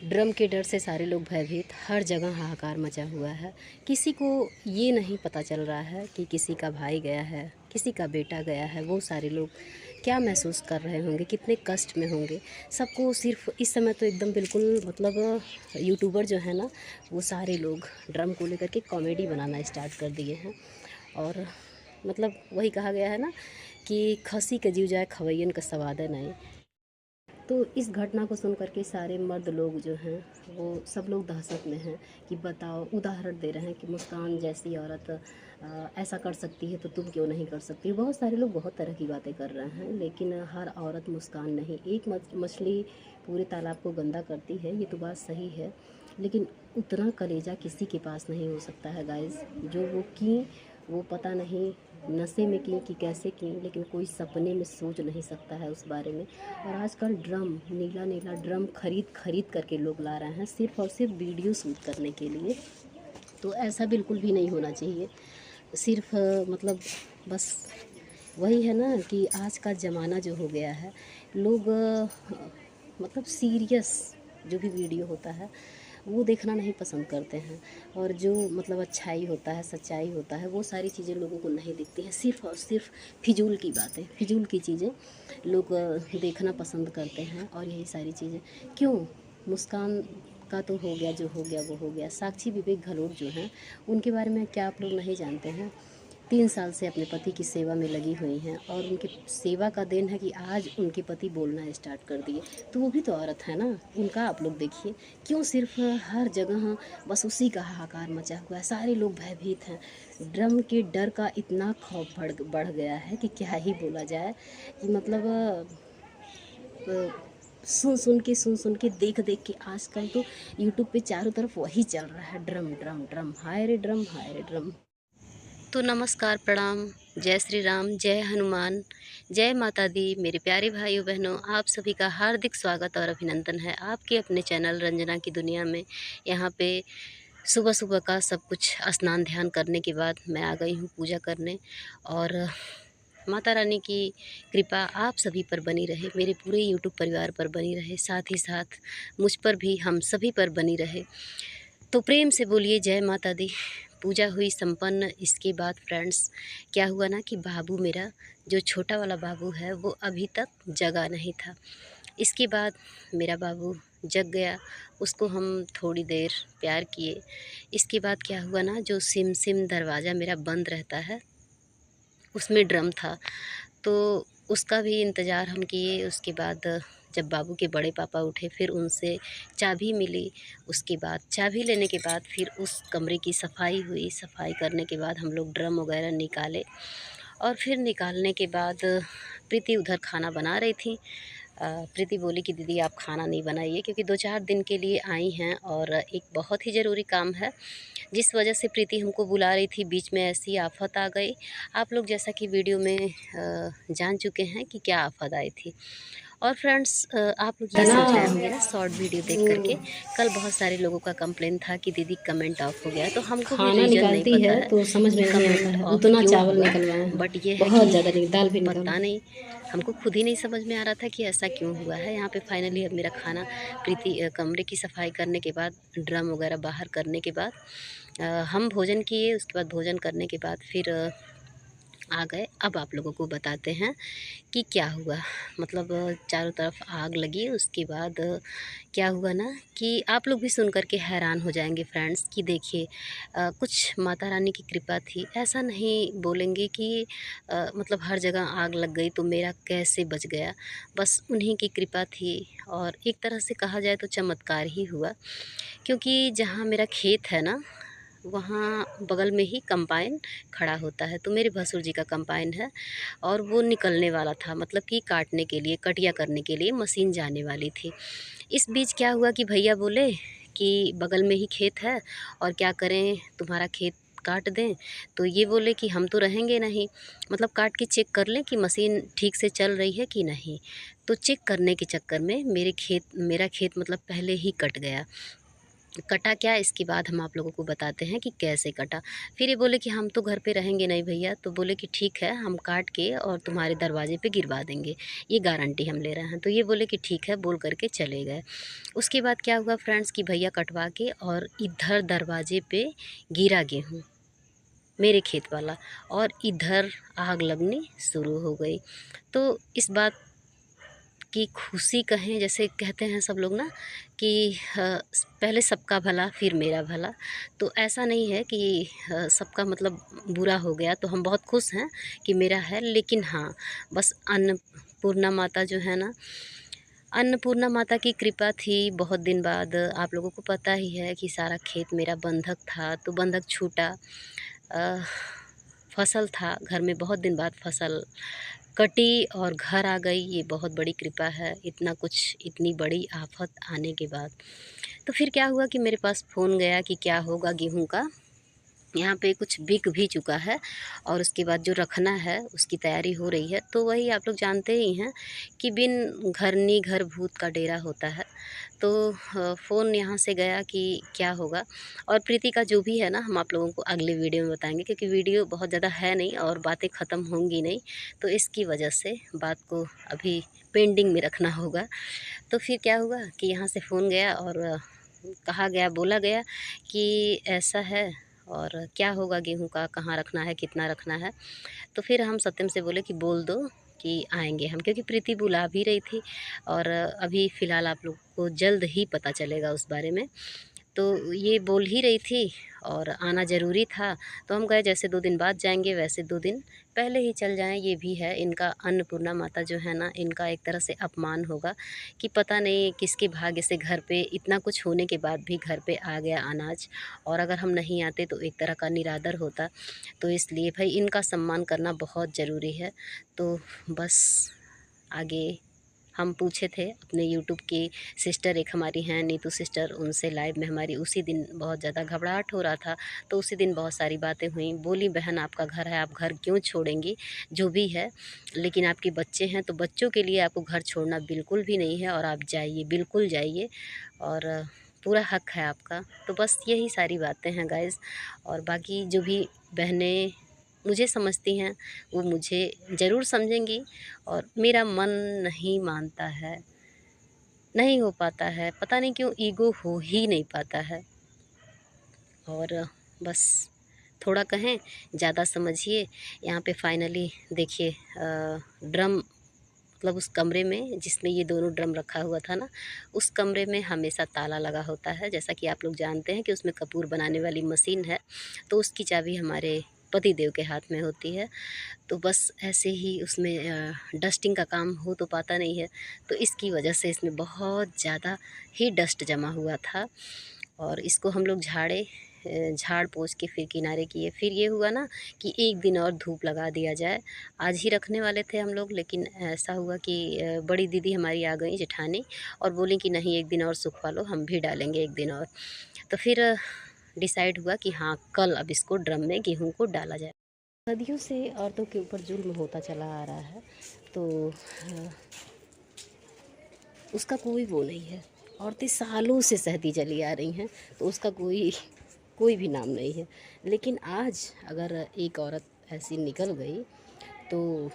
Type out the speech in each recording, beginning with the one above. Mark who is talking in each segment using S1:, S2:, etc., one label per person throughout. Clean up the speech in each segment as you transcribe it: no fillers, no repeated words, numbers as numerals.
S1: Drum के डर से सारे लोग भयभीत, हर जगह हाहाकार मचा हुआ है। किसी को ये नहीं पता चल रहा है कि किसी का भाई गया है, किसी का बेटा गया है। वो सारे लोग क्या महसूस कर रहे होंगे, कितने कष्ट में होंगे। सबको सिर्फ इस समय तो एकदम बिल्कुल मतलब यूट्यूबर जो है ना, वो सारे लोग ड्रम को लेकर के कॉमेडी बनाना स्टार्ट कर दिए हैं। और मतलब वही कहा गया है ना कि खसी का जीव जाए खवैयन का सवाद है नहीं। तो इस घटना को सुन कर के सारे मर्द लोग जो हैं वो सब लोग दहशत में हैं कि बताओ, उदाहरण दे रहे हैं कि मुस्कान जैसी औरत ऐसा कर सकती है तो तुम क्यों नहीं कर सकती। बहुत सारे लोग बहुत तरह की बातें कर रहे हैं, लेकिन हर औरत मुस्कान नहीं। एक मछली पूरे तालाब को गंदा करती है, ये तो बात सही है, लेकिन उतना कलेजा किसी के पास नहीं हो सकता है गाइस। जो वो की वो पता नहीं नशे में की कि कैसे की, लेकिन कोई सपने में सोच नहीं सकता है उस बारे में। और आजकल ड्रम, नीला नीला ड्रम खरीद करके लोग ला रहे हैं सिर्फ़ और सिर्फ वीडियो शूट करने के लिए। तो ऐसा बिल्कुल भी नहीं होना चाहिए। सिर्फ मतलब बस वही है ना कि आज का ज़माना जो हो गया है, लोग मतलब सीरियस जो भी वीडियो होता है वो देखना नहीं पसंद करते हैं। और जो मतलब अच्छाई होता है, सच्चाई होता है, वो सारी चीज़ें लोगों को नहीं दिखती हैं। सिर्फ़ और सिर्फ फिजूल की बातें, फिजूल की चीज़ें लोग देखना पसंद करते हैं। और यही सारी चीज़ें क्यों, मुस्कान का तो हो गया, जो हो गया वो हो गया। साक्षी विवेक गहलोत जो हैं, उनके बारे में क्या आप लोग नहीं जानते हैं? 3 साल से अपने पति की सेवा में लगी हुई हैं, और उनकी सेवा का देन है कि आज उनके पति बोलना स्टार्ट कर दिए। तो वो भी तो औरत है ना, उनका आप लोग देखिए। क्यों सिर्फ हर जगह बस उसी का हाहाकार मचा हुआ है, सारे लोग भयभीत हैं। ड्रम के डर का इतना खौफ बढ़ गया है कि क्या ही बोला जाए। कि मतलब सुन सुन के देख देख के आजकल तो यूट्यूब पे चारों तरफ वही चल रहा है, ड्रम ड्रम ड्रम, हाय रे ड्रम, हाय रे ड्रम। तो नमस्कार, प्रणाम, जय श्री राम, जय हनुमान, जय माता दी। मेरे प्यारे भाइयों बहनों, आप सभी का हार्दिक स्वागत और अभिनंदन है आपके अपने चैनल रंजना की दुनिया में। यहाँ पे सुबह सुबह का सब कुछ स्नान ध्यान करने के बाद मैं आ गई हूँ पूजा करने। और माता रानी की कृपा आप सभी पर बनी रहे, मेरे पूरे यूट्यूब परिवार पर बनी रहे, साथ ही साथ मुझ पर भी, हम सभी पर बनी रहे। तो प्रेम से बोलिए जय माता दी। पूजा हुई संपन्न। इसके बाद फ्रेंड्स क्या हुआ ना कि बाबू मेरा, जो छोटा वाला बाबू है, वो अभी तक जगा नहीं था। इसके बाद मेरा बाबू जग गया, उसको हम थोड़ी देर प्यार किए। इसके बाद क्या हुआ ना, जो सिम सिम दरवाज़ा मेरा बंद रहता है, उसमें ड्रम था, तो उसका भी इंतज़ार हम किए। उसके बाद जब बाबू के बड़े पापा उठे, फिर उनसे चाबी मिली। उसके बाद चाबी लेने के बाद फिर उस कमरे की सफाई हुई। सफाई करने के बाद हम लोग ड्रम वगैरह निकाले, और फिर निकालने के बाद प्रीति उधर खाना बना रही थी। प्रीति बोली कि दीदी आप खाना नहीं बनाइए, क्योंकि 2-4 दिन के लिए आई हैं और एक बहुत ही ज़रूरी काम है, जिस वजह से प्रीति हमको बुला रही थी। बीच में ऐसी आफत आ गई। आप लोग जैसा कि वीडियो में जान चुके हैं कि क्या आफत आई थी। और फ्रेंड्स आप लोग ये सोच रहे होंगे ना शॉर्ट वीडियो देख करके, कल बहुत सारे लोगों का कंप्लेन था कि दीदी कमेंट ऑफ हो गया। तो हमको भी
S2: खाना
S1: रीज़न नहीं
S2: निकालती
S1: पता
S2: है
S1: है
S2: तो समझ
S1: कि
S2: में नहीं आता
S1: कमेंट
S2: है।
S1: ऑफ
S2: उतना
S1: क्यों
S2: चावल
S1: हुआ,
S2: निकलवाए हैं,
S1: बट ये है
S2: बहुत
S1: कि
S2: ज़्यादा दाल भी निकल।
S1: पता नहीं, हमको खुद ही नहीं समझ में आ रहा था कि ऐसा क्यों हुआ है। यहाँ पे फाइनली अब मेरा खाना, प्रीति कमरे की सफाई करने के बाद, ड्रम वगैरह बाहर करने के बाद हम भोजन किए। उसके बाद भोजन करने के बाद फिर आ गए। अब आप लोगों को बताते हैं कि क्या हुआ। मतलब चारों तरफ आग लगी। उसके बाद क्या हुआ ना कि आप लोग भी सुन कर के हैरान हो जाएंगे फ्रेंड्स कि देखिए कुछ माता रानी की कृपा थी। ऐसा नहीं बोलेंगे कि मतलब हर जगह आग लग गई तो मेरा कैसे बच गया। बस उन्हीं की कृपा थी, और एक तरह से कहा जाए तो चमत्कार ही हुआ। क्योंकि जहाँ मेरा खेत है ना, वहाँ बगल में ही कंपाइन खड़ा होता है। तो मेरे भसुर जी का कंपाइन है, और वो निकलने वाला था, मतलब कि काटने के लिए, कटिया करने के लिए मशीन जाने वाली थी। इस बीच क्या हुआ कि भैया बोले कि बगल में ही खेत है, और क्या करें, तुम्हारा खेत काट दें। तो ये बोले कि हम तो रहेंगे नहीं, मतलब काट के चेक कर लें कि मशीन ठीक से चल रही है कि नहीं। तो चेक करने के चक्कर में मेरा खेत मतलब पहले ही कट गया। कटा क्या, इसके बाद हम आप लोगों को बताते हैं कि कैसे कटा। फिर ये बोले कि हम तो घर पे रहेंगे नहीं भैया, तो बोले कि ठीक है, हम काट के और तुम्हारे दरवाजे पे गिरवा देंगे, ये गारंटी हम ले रहे हैं। तो ये बोले कि ठीक है, बोल करके चले गए। उसके बाद क्या हुआ फ्रेंड्स कि भैया कटवा के और इधर दरवाजे पे गिरा गेहूँ, मेरे खेत वाला, और इधर आग लगनी शुरू हो गई। तो इस बात की खुशी कहें, जैसे कहते हैं सब लोग ना कि पहले सबका भला फिर मेरा भला, तो ऐसा नहीं है कि सबका मतलब बुरा हो गया। तो हम बहुत खुश हैं कि मेरा है, लेकिन हाँ, बस अन्नपूर्णा माता जो है ना, अन्नपूर्णा माता की कृपा थी। बहुत दिन बाद, आप लोगों को पता ही है कि सारा खेत मेरा बंधक था, तो बंधक छूटा। अ, फसल था घर में, बहुत दिन बाद फसल कटी और घर आ गई, ये बहुत बड़ी कृपा है। इतना कुछ, इतनी बड़ी आफत आने के बाद तो फिर क्या हुआ कि मेरे पास फ़ोन गया कि क्या होगा गेहूं का, यहाँ पे कुछ बिक भी चुका है और उसके बाद जो रखना है उसकी तैयारी हो रही है। तो वही आप लोग जानते ही हैं कि बिन घरनी घर भूत का डेरा होता है। तो फ़ोन यहाँ से गया कि क्या होगा। और प्रीति का जो भी है ना, हम आप लोगों को अगले वीडियो में बताएंगे, क्योंकि वीडियो बहुत ज़्यादा है नहीं और बातें ख़त्म होंगी नहीं, तो इसकी वजह से बात को अभी पेंडिंग में रखना होगा। तो फिर क्या हुआ कि यहाँ से फ़ोन गया और कहा गया, बोला गया कि ऐसा है और क्या होगा गेहूं का, कहाँ रखना है, कितना रखना है। तो फिर हम सत्यम से बोले कि बोल दो कि आएंगे हम, क्योंकि प्रीति बुला भी रही थी और अभी फ़िलहाल आप लोग को जल्द ही पता चलेगा उस बारे में। तो ये बोल ही रही थी और आना ज़रूरी था। तो हम गए, जैसे 2 दिन बाद जाएंगे वैसे 2 दिन पहले ही चल जाएं। ये भी है इनका, अन्नपूर्णा माता जो है ना, इनका एक तरह से अपमान होगा कि पता नहीं किसके भाग्य से घर पे इतना कुछ होने के बाद भी घर पे आ गया अनाज, और अगर हम नहीं आते तो एक तरह का निरादर होता। तो इसलिए भाई इनका सम्मान करना बहुत ज़रूरी है। तो बस आगे हम पूछे थे अपने यूट्यूब की सिस्टर, एक हमारी हैं नीतू सिस्टर, उनसे लाइव में हमारी उसी दिन बहुत ज़्यादा घबराहट हो रहा था। तो उसी दिन बहुत सारी बातें हुई। बोली, बहन आपका घर है, आप घर क्यों छोड़ेंगी, जो भी है, लेकिन आपके बच्चे हैं तो बच्चों के लिए आपको घर छोड़ना बिल्कुल भी नहीं है, और आप जाइए, बिल्कुल जाइए, और पूरा हक है आपका। तो बस यही सारी बातें हैं गाइज़। और बाकी जो भी बहनें मुझे समझती हैं वो मुझे ज़रूर समझेंगी, और मेरा मन नहीं मानता है, नहीं हो पाता है, पता नहीं क्यों, ईगो हो ही नहीं पाता है। और बस थोड़ा कहें, ज़्यादा समझिए। यहाँ पे फाइनली देखिए ड्रम, मतलब उस कमरे में जिसमें ये दोनों ड्रम रखा हुआ था ना, उस कमरे में हमेशा ताला लगा होता है। जैसा कि आप लोग जानते हैं कि उसमें कपूर बनाने वाली मशीन है, तो उसकी चाबी हमारे पति देव के हाथ में होती है। तो बस ऐसे ही उसमें डस्टिंग का काम हो तो पाता नहीं है, तो इसकी वजह से इसमें बहुत ज़्यादा ही डस्ट जमा हुआ था। और इसको हम लोग झाड़े, झाड़ पोंछ के फिर किनारे किए। फिर ये हुआ ना कि एक दिन और धूप लगा दिया जाए। आज ही रखने वाले थे हम लोग, लेकिन ऐसा हुआ कि बड़ी दीदी हमारी आ गई, जेठानी, और बोली कि नहीं, एक दिन और सुखवा लो, हम भी डालेंगे एक दिन और। तो फिर डिसाइड हुआ कि हाँ, कल अब इसको ड्रम में गेहूं को डाला जाए। सदियों से औरतों के ऊपर जुल्म होता चला आ रहा है, तो उसका कोई वो नहीं है। औरतें सालों से सहती चली आ रही हैं, तो उसका कोई भी नाम नहीं है। लेकिन आज अगर एक औरत ऐसी निकल गई तो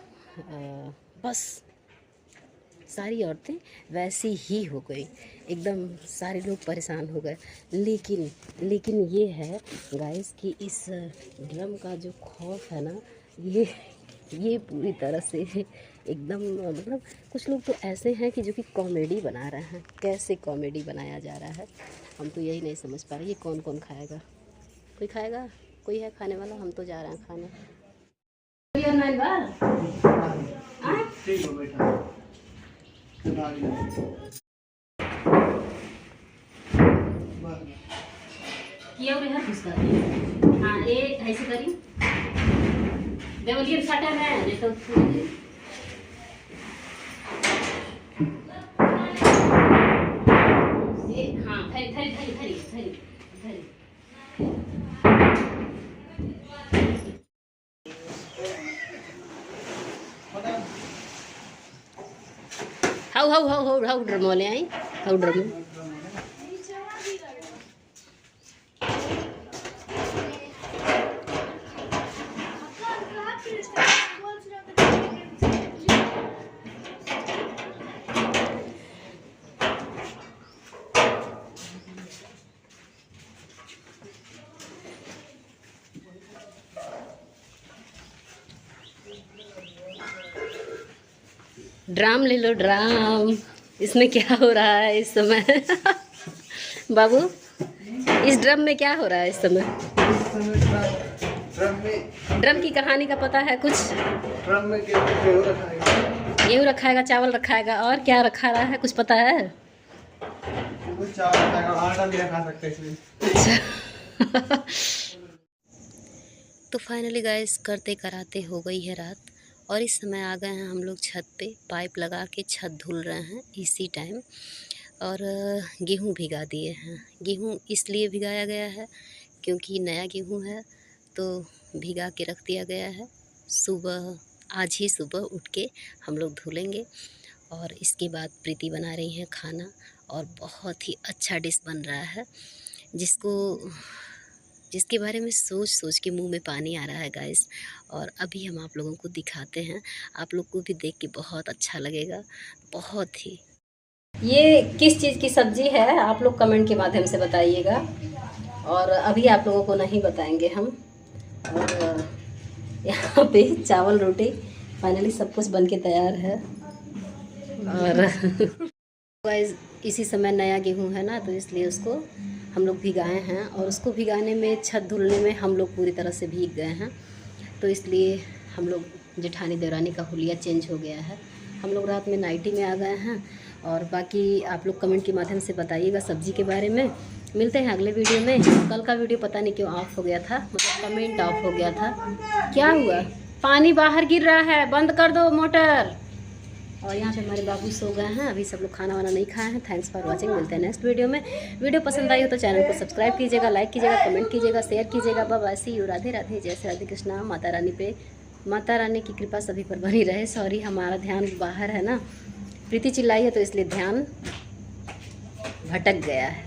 S1: बस सारी औरतें वैसी ही हो गई, एकदम सारे लोग परेशान हो गए। लेकिन ये है गाइस कि इस ड्रम का जो खौफ है ना, ये पूरी तरह से एकदम, मतलब कुछ लोग तो ऐसे हैं कि जो कि कॉमेडी बना रहे हैं। कैसे कॉमेडी बनाया जा रहा है, हम तो यही नहीं समझ पा रहे। ये कौन कौन खाएगा, कोई खाएगा, कोई है खाने वाला? हम तो जा रहे हैं खाने। किया हाँ, ये ऐसे करी देवलियन साटा है, नहीं तो हाँ, धरी धरी धरी धरी धरी धरी। हाउ ड्रम वाले आई, हाउ ड्रम ड्राम ले लो ड्राम। इसमें क्या हो रहा है इस समय? बाबू, इस ड्रम में क्या हो रहा है इस समय? ड्रम की कहानी का पता है कुछ?
S2: ड्रम में
S1: गेहूँ रखाएगा, चावल रखाएगा, और क्या रखा रहा है कुछ पता है?
S2: कुछ चावल रखाएगा, आटा भी रखा सकते हैं इसमें।
S1: अच्छा। तो फाइनली गाइस करते कराते हो गई है रात, और इस समय आ गए हैं हम लोग छत पे। पाइप लगा के छत धुल रहे हैं इसी टाइम। और गेहूँ भिगा दिए हैं। गेहूँ इसलिए भिगाया गया है क्योंकि नया गेहूँ है, तो भिगा के रख दिया गया है। सुबह, आज ही सुबह उठ के हम लोग धुलेंगे। और इसके बाद प्रीति बना रही हैं खाना, और बहुत ही अच्छा डिश बन रहा है जिसके बारे में सोच सोच के मुंह में पानी आ रहा है गाइस। और अभी हम आप लोगों को दिखाते हैं, आप लोग को भी देख के बहुत अच्छा लगेगा, बहुत ही। ये किस चीज़ की सब्ज़ी है आप लोग कमेंट के माध्यम से बताइएगा, और अभी आप लोगों को नहीं बताएंगे हम। और यहाँ पे चावल रोटी फाइनली सब कुछ बन के तैयार है। और गाइस इसी समय नया गेहूँ है ना, तो इसलिए उसको हम लोग भिगाए हैं, और उसको भिगाने में, छत धुलने में हम लोग पूरी तरह से भीग गए हैं। तो इसलिए हम लोग, जेठानी देवरानी का हुलिया चेंज हो गया है। हम लोग रात में नाइटी में आ गए हैं। और बाकी आप लोग कमेंट के माध्यम से बताइएगा सब्ज़ी के बारे में। मिलते हैं अगले वीडियो में। कल का वीडियो पता नहीं क्यों ऑफ हो गया था, मतलब कमेंट ऑफ हो गया था। क्या हुआ? पानी बाहर गिर रहा है, बंद कर दो मोटर। और यहाँ पे हमारे बाबू सो गए हैं, अभी सब लोग खाना वाना नहीं खाए हैं। Thanks for watching. मिलते हैं नेक्स्ट वीडियो में। वीडियो पसंद आई हो तो चैनल को सब्सक्राइब कीजिएगा, लाइक कीजिएगा, कमेंट कीजिएगा, शेयर कीजिएगा। Bye, see you. Radhe Radhe, जय श्री राधे कृष्णा। माता रानी की कृपा सभी पर बनी रहे। सॉरी, हमारा ध्यान बाहर है ना, प्रीति चिल्लाई है तो इसलिए ध्यान भटक गया है।